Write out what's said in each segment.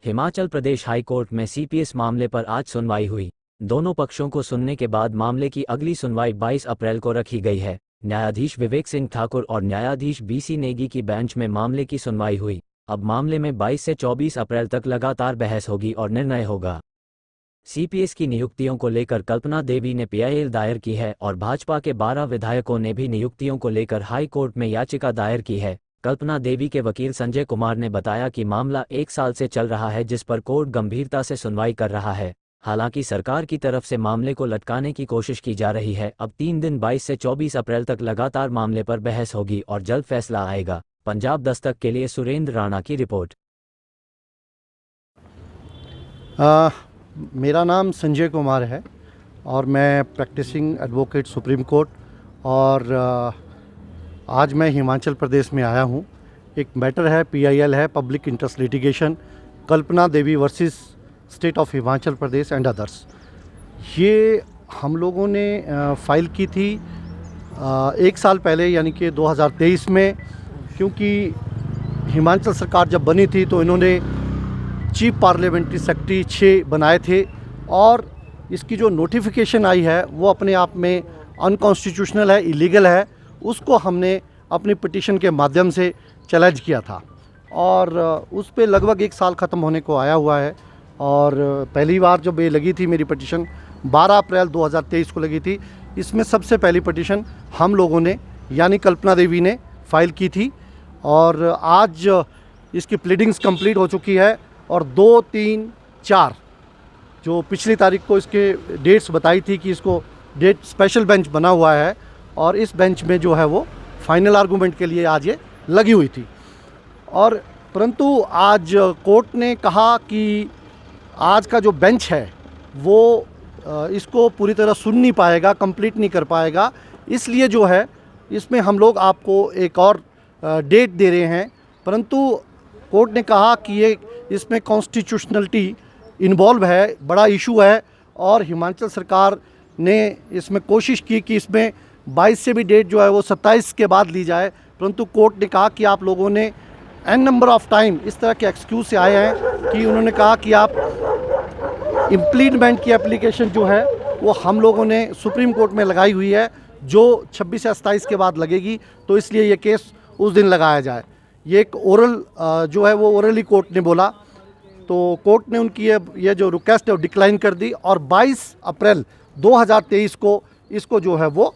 Himachal Pradesh high court में CPS मामले पर आज सुनवाई हुई। दोनों पक्षों को सुनने के बाद मामले की अगली सुनवाई 22 अप्रैल को रखी गई है। न्यायाधीश विवेक सिंह ठाकुर और न्यायाधीश बीसी नेगी की बेंच में मामले की सुनवाई हुई। अब मामले में 22 से 24 अप्रैल तक लगातार बहस होगी और निर्णय होगा। सीपीएस की नियुक्तियों को लेकर कल्पना देवी ने पीआईएल दायर की है और भाजपा के 12 विधायकों ने भी नियुक्तियों को लेकर हाई कोर्ट में याचिका दायर की है। कल्पना देवी के वकील संजय कुमार ने बताया कि मामला 1 साल से चल रहा है, जिस पर कोर्ट गंभीरता से सुनवाई कर रहा है। हालांकि सरकार की तरफ से मामले को लटकाने की कोशिश की जा रही है। अब 3 दिन 22 से 24 अप्रैल तक लगातार मामले पर बहस होगी और जल्द फैसला आएगा। पंजाब दस्तक के लिए सुरेंद्र राणा की रिपोर्ट। मेरा नाम संजय कुमार है और मैं प्रैक्टिसिंग एडवोकेट सुप्रीम कोर्ट और आज मैं हिमाचल प्रदेश में आया हूँ। एक मैटर है, पीआईएल है, public interest litigation, Kalpana Devi versus state of Himachal Pradesh and others. ये हम लोगों ने फाइल की थी 1 साल पहले, यानी कि 2023 में, क्योंकि हिमाचल सरकार जब बनी थी तो इन्होंने चीफ पार्लियामेंट्री सेक्रेटरी 6 बनाए थे और इसकी जो नोटिफिकेशन आई है वो अपने आप में अनकॉन्स्टिट्यूशनल है, इलीगल है। उसको हमने अपनी पिटीशन के माध्यम से चैलेंज किया था और उस पे लगभग 1 साल ख़त्म होने को आया हुआ है। और पहली बार जब ये लगी थी मेरी पिटीशन 12 अप्रैल 2023 को लगी थी। इसमें सबसे पहली पिटीशन हम लोगों ने, यानी कल्पना देवी ने फाइल की थी और आज इसकी प्लीडिंग्स कंप्लीट हो चुकी है और 2, 3, 4 जो पिछली तारीख को इसके डेट्स बताई थी कि इसको डेट स्पेशल बेंच बना हुआ है और इस बेंच में जो है वो फाइनल आर्गूमेंट के लिए आज ये लगी हुई थी। और परंतु आज कोर्ट ने कहा कि आज का जो बेंच है वो इसको पूरी तरह सुन नहीं पाएगा, कंप्लीट नहीं कर पाएगा। इसलिए जो है इसमें हम लोग आपको एक और डेट दे रहे हैं। परंतु कोर्ट ने कहा कि ये इसमें कॉन्स्टिट्यूशनलिटी इन्वॉल्व है, बड़ा इशू है और हिमाचल सरकार ने इसमें कोशिश की कि इसमें 22 से भी डेट जो है वो 27 के बाद ली जाए। परंतु कोर्ट ने कहा कि आप लोगों ने एन नंबर ऑफ टाइम इस तरह के एक्सक्यूज से आए हैं कि उन्होंने कहा कि आप इम्प्लीमेंट की एप्लीकेशन जो है वो हम लोगों ने सुप्रीम कोर्ट में लगाई हुई है, जो 26 या 27 के बाद लगेगी, तो इसलिए ये केस उस दिन लगाया जाए। ये एक ओरल जो है वो ओरली कोर्ट ने बोला, तो कोर्ट ने उनकी ये जो रिक्वेस्ट है वो डिक्लाइन कर दी और 22 अप्रैल 2023 को इसको जो है वो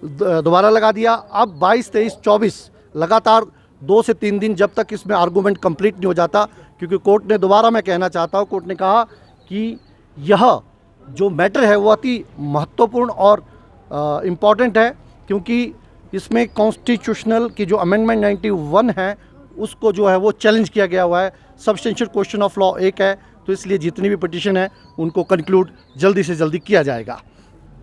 दोबारा लगा दिया। अब 22, 23, 24 लगातार 2 से 3 दिन, जब तक इसमें आर्गूमेंट कंप्लीट नहीं हो जाता, क्योंकि कोर्ट ने, दोबारा मैं कहना चाहता हूँ, कोर्ट ने कहा कि यह जो मैटर है वो अति महत्वपूर्ण और इम्पॉर्टेंट है, क्योंकि इसमें कॉन्स्टिट्यूशनल की जो अमेंडमेंट 91 है उसको जो है वो चैलेंज किया गया हुआ है। सब्सटेंशियल क्वेश्चन ऑफ लॉ एक है, तो इसलिए जितनी भी पिटीशन है उनको कंक्लूड जल्दी से जल्दी किया जाएगा।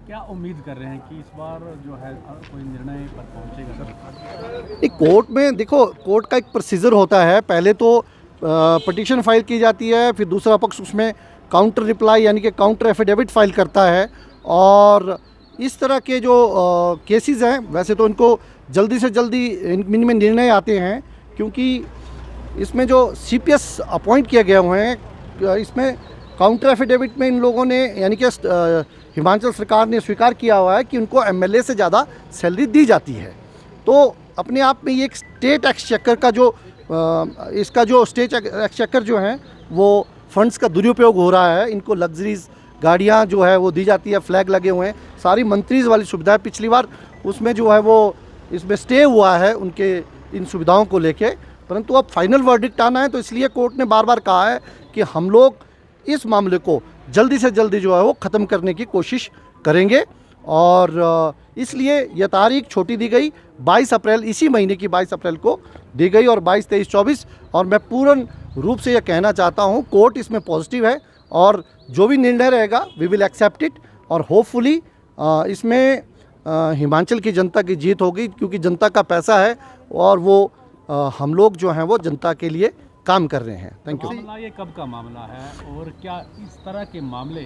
क्या उम्मीद कर रहे हैं कि इस बार जो है कोई निर्णय पर पहुंचेगा सर? एक कोर्ट में देखो, कोर्ट का एक प्रोसीजर होता है। पहले तो पिटीशन फाइल की जाती है, फिर दूसरा पक्ष उसमें काउंटर रिप्लाई यानी कि काउंटर एफिडेविट फाइल करता है और इस तरह के जो केसेस हैं वैसे तो इनको जल्दी से जल्दी इनमें निर्णय आते हैं, क्योंकि इसमें जो सीपीएस अपॉइंट किए गए हुए हैं, इसमें काउंटर एफिडेविट में इन लोगों ने, यानी कि हिमाचल सरकार ने स्वीकार किया हुआ है कि उनको एमएलए से ज़्यादा सैलरी दी जाती है। तो अपने आप में ये एक स्टेट एक्सचेकर का जो इसका जो स्टेट एक्सचेकर जो है वो फंड्स का दुरुपयोग हो रहा है। इनको लग्जरीज गाड़ियाँ जो है वो दी जाती है, फ्लैग लगे हुए हैं, सारी मंत्रीज़ वाली सुविधा है। पिछली बार उसमें जो है वो इसमें स्टे हुआ है उनके इन सुविधाओं को लेके, परंतु अब फाइनल वर्डिक्ट आना है, तो इसलिए कोर्ट ने बार बार कहा है कि हम लोग इस मामले को जल्दी से जल्दी जो है वो ख़त्म करने की कोशिश करेंगे और इसलिए यह तारीख छोटी दी गई, 22 अप्रैल, इसी महीने की 22 अप्रैल को दी गई और 22, 23, 24। और मैं पूर्ण रूप से यह कहना चाहता हूँ कोर्ट इसमें पॉजिटिव है और जो भी निर्णय रहेगा वी विल एक्सेप्ट इट और होपफुली इसमें हिमाचल की जनता की जीत होगी, क्योंकि जनता का पैसा है और वो हम लोग जो हैं वो जनता के लिए काम कर रहे हैं। Thank you. मामला ये कब का मामला है और क्या इस तरह के मामले